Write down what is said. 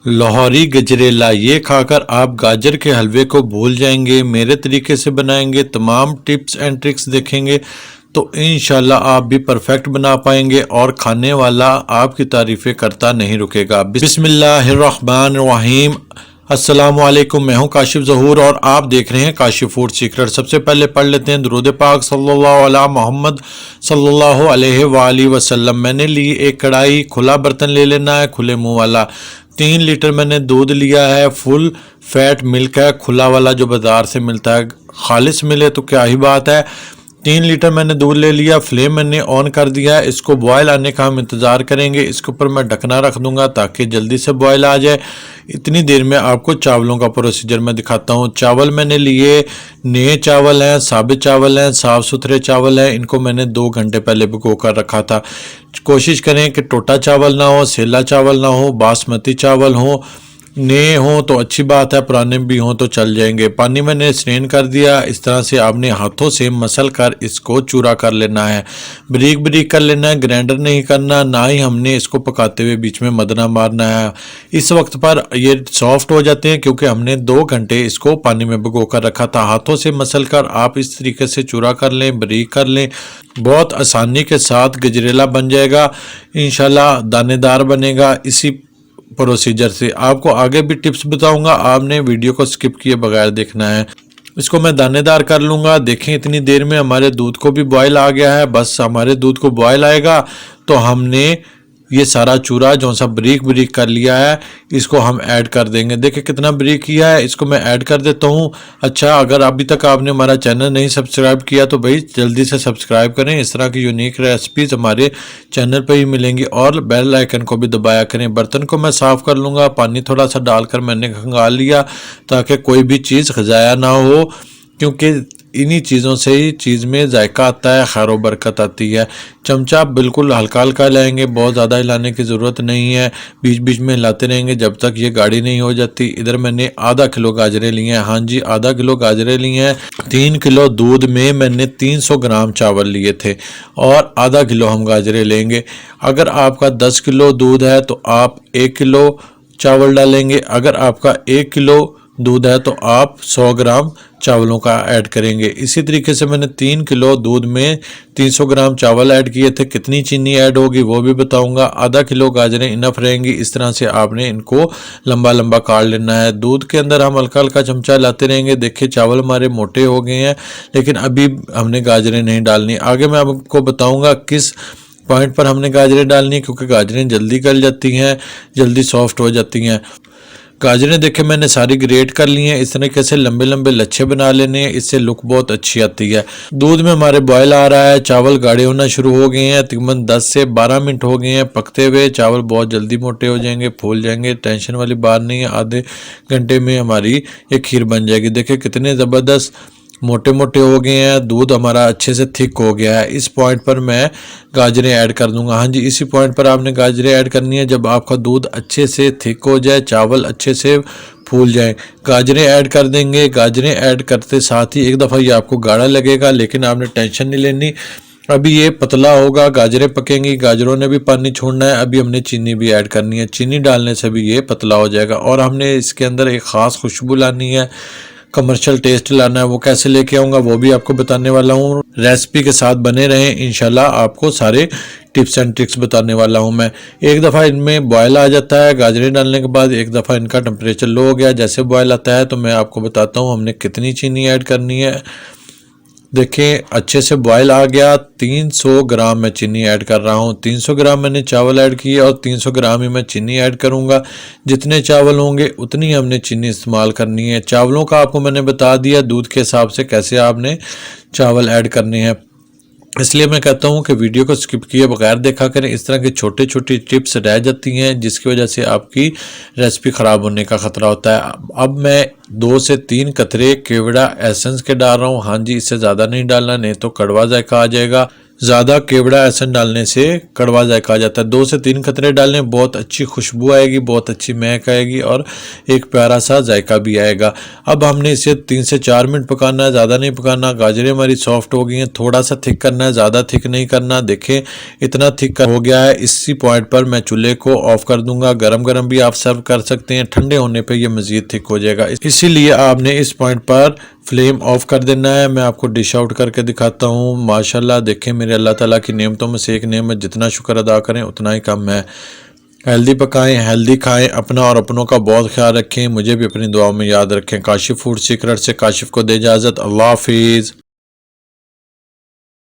लाहौरी गजरेला, ये खाकर आप गाजर के हलवे को भूल जाएंगे। मेरे तरीके से बनाएंगे, तमाम टिप्स एंड ट्रिक्स देखेंगे तो इंशाल्लाह आप भी परफेक्ट बना पाएंगे और खाने वाला आपकी तारीफ़ें करता नहीं रुकेगा। बिस्मिल्लाहिर्रहमानिर्रहीम। अस्सलाम वालेकुम, मैं हूं काशिफ ज़हूर और आप देख रहे हैं काशिफ फूड सीक्रेट। सबसे पहले पढ़ लेते हैं दुरूद पाक सल्लल्लाहु अला मोहम्मद सल्लल्लाहु अलैहि वसल्लम। मैंने ली एक कढ़ाई, खुला बर्तन ले लेना है, खुले मुंह वाला। 3 लीटर मैंने दूध लिया है, फुल फैट मिल्क है, खुला वाला जो बाज़ार से मिलता है। खालिस मिले तो क्या ही बात है। 3 लीटर मैंने दूध ले लिया, फ्लेम मैंने ऑन कर दिया है। इसको बॉयल आने का हम इंतज़ार करेंगे। इसके ऊपर मैं ढकना रख दूंगा ताकि जल्दी से बॉयल आ जाए। इतनी देर में आपको चावलों का प्रोसीजर मैं दिखाता हूँ। चावल मैंने लिए, नए चावल हैं, साबित चावल हैं, साफ़ सुथरे चावल हैं। इनको मैंने 2 घंटे पहले भिगो कर रखा था। कोशिश करें कि टोटा चावल ना हो, सेला चावल ना हो, बासमती चावल हो। नए हों तो अच्छी बात है, पुराने भी हों तो चल जाएंगे। पानी मैंने स्ट्रेन कर दिया। इस तरह से आपने हाथों से मसल कर इसको चूरा कर लेना है, बारीक बारीक कर लेना है। ग्राइंडर नहीं करना, ना ही हमने इसको पकाते हुए बीच में मदना मारना है। इस वक्त पर ये सॉफ्ट हो जाते हैं क्योंकि हमने 2 घंटे इसको पानी में भिगो कर रखा था। हाथों से मसल कर आप इस तरीके से चूरा कर लें, बारीक कर लें। बहुत आसानी के साथ गजरेला बन जाएगा इंशाल्लाह, दानेदार बनेगा। इसी प्रोसीजर से आपको आगे भी टिप्स बताऊंगा, आपने वीडियो को स्किप किए बगैर देखना है। इसको मैं दानेदार कर लूँगा। देखें इतनी देर में हमारे दूध को भी बॉयल आ गया है। बस हमारे दूध को बॉयल आएगा तो हमने ये सारा चूरा जो सा बारीक बारीक कर लिया है इसको हम ऐड कर देंगे। देखिए कितना बारीक किया है, इसको मैं ऐड कर देता हूँ। अच्छा, अगर अभी तक आपने हमारा चैनल नहीं सब्सक्राइब किया तो भाई जल्दी से सब्सक्राइब करें। इस तरह की यूनिक रेसिपीज़ हमारे चैनल पर ही मिलेंगी और बेल आइकन को भी दबाया करें। बर्तन को मैं साफ़ कर लूँगा। पानी थोड़ा सा डालकर मैंने खंगाल लिया ताकि कोई भी चीज़ ख़ज़ाया ना हो, क्योंकि इन्हीं चीज़ों से ही चीज़ में जायका आता है, खैर व बरकत आती है। चमचा बिल्कुल हल्का हल्का हिलाएंगे, बहुत ज़्यादा हिलाने की ज़रूरत नहीं है। बीच बीच में हिलाते रहेंगे जब तक ये गाढ़ी नहीं हो जाती। इधर मैंने आधा किलो गाजरें ली हैं। हाँ जी, आधा किलो गाजरें ली हैं। 3 किलो दूध में मैंने 300 ग्राम चावल लिए थे और आधा किलो हम गाजरें लेंगे। अगर आपका 10 किलो दूध है तो आप 1 किलो चावल डालेंगे। अगर आपका 1 किलो दूध है तो आप 100 ग्राम चावलों का ऐड करेंगे। इसी तरीके से मैंने 3 किलो दूध में 300 ग्राम चावल ऐड किए थे। कितनी चीनी ऐड होगी वो भी बताऊंगा। आधा किलो गाजरें इनफ रहेंगी। इस तरह से आपने इनको लंबा लंबा काट लेना है। दूध के अंदर हम हल्का हल्का चमचा लाते रहेंगे। देखिए चावल हमारे मोटे हो गए हैं, लेकिन अभी हमने गाजरें नहीं डालनी। आगे मैं आपको बताऊँगा किस पॉइंट पर हमने गाजरें डालनी है, क्योंकि गाजरें जल्दी गल जाती हैं, जल्दी सॉफ्ट हो जाती हैं। गाजरें देखे मैंने सारी ग्रेट कर ली हैं। इस तरीके से लंबे लंबे लच्छे बना लेने हैं, इससे लुक बहुत अच्छी आती है। दूध में हमारे बॉयल आ रहा है, चावल गाढ़े होना शुरू हो गए हैं। तकरीबन 10 से 12 मिनट हो गए हैं पकते हुए। चावल बहुत जल्दी मोटे हो जाएंगे, फूल जाएंगे, टेंशन वाली बात नहीं है। आधे घंटे में हमारी ये खीर बन जाएगी। देखिए कितने ज़बरदस्त मोटे मोटे हो गए हैं। दूध हमारा अच्छे से थिक हो गया है। इस पॉइंट पर मैं गाजरें ऐड कर दूंगा। हाँ जी, इसी पॉइंट पर आपने गाजरें ऐड करनी है जब आपका दूध अच्छे से थिक हो जाए, चावल अच्छे से फूल जाए। गाजरें ऐड कर देंगे। गाजरें ऐड करते साथ ही एक दफ़ा ये आपको गाढ़ा लगेगा, लेकिन आपने टेंशन नहीं लेनी। अभी ये पतला होगा, गाजरें पकेंगी, गाजरों ने भी पानी छोड़ना है। अभी हमने चीनी भी ऐड करनी है। चीनी डालने से भी ये पतला हो जाएगा और हमने इसके अंदर एक ख़ास खुशबू लानी है, कमर्शियल टेस्ट लाना है। वो कैसे लेके आऊँगा वो भी आपको बताने वाला हूँ। रेसिपी के साथ बने रहें, इंशाल्लाह आपको सारे टिप्स एंड ट्रिक्स बताने वाला हूँ मैं। एक दफ़ा इनमें बॉयल आ जाता है गाजरें डालने के बाद, एक दफ़ा इनका टेम्परेचर लो हो गया। जैसे बॉयल आता है तो मैं आपको बताता हूँ हमने कितनी चीनी ऐड करनी है। देखें अच्छे से बॉयल आ गया। 300 ग्राम मैं चीनी ऐड कर रहा हूँ। 300 ग्राम मैंने चावल ऐड किए और 300 ग्राम ही मैं चीनी ऐड करूँगा। जितने चावल होंगे उतनी हमने चीनी इस्तेमाल करनी है। चावलों का आपको मैंने बता दिया दूध के हिसाब से कैसे आपने चावल ऐड करने हैं। इसलिए मैं कहता हूँ कि वीडियो को स्किप किए बगैर देखा करें। इस तरह की छोटी छोटी टिप्स रह जाती हैं जिसकी वजह से आपकी रेसिपी ख़राब होने का ख़तरा होता है। अब मैं 2 से 3 कतरे केवड़ा एसेंस के डाल रहा हूँ। हाँ जी, इससे ज़्यादा नहीं डालना, नहीं तो कड़वा जायका आ जाएगा। ज़्यादा केवड़ा एसन डालने से कड़वा जायका आ जाता है। 2 से 3 कतरे डालें, बहुत अच्छी खुशबू आएगी, बहुत अच्छी महक आएगी और एक प्यारा सा जायका भी आएगा। अब हमने इसे 3 से 4 मिनट पकाना है, ज़्यादा नहीं पकाना। गाजरें हमारी सॉफ्ट हो गई हैं, थोड़ा सा थिक करना है, ज़्यादा थिक नहीं करना। देखें इतना थिक हो गया है। इसी पॉइंट पर मैं चूल्हे को ऑफ कर दूंगा। गरम गरम भी आप सर्व कर सकते हैं, ठंडे होने पे ये मज़ीद थिक हो जाएगा। इसीलिए आपने इस पॉइंट पर फ्लेम ऑफ कर देना है। मैं आपको डिश आउट करके दिखाता हूँ। माशाल्लाह देखें मेरे अल्लाह ताला की नेमतों में से एक नेमत, जितना शुक्र अदा करें उतना ही कम है। हेल्दी पकाएं, हेल्दी खाएं, अपना और अपनों का बहुत ख्याल रखें। मुझे भी अपनी दुआओं में याद रखें। काशिफ फूड सीक्रेट से काशिफ को दे इजाज़त। अल्लाह हाफिज़।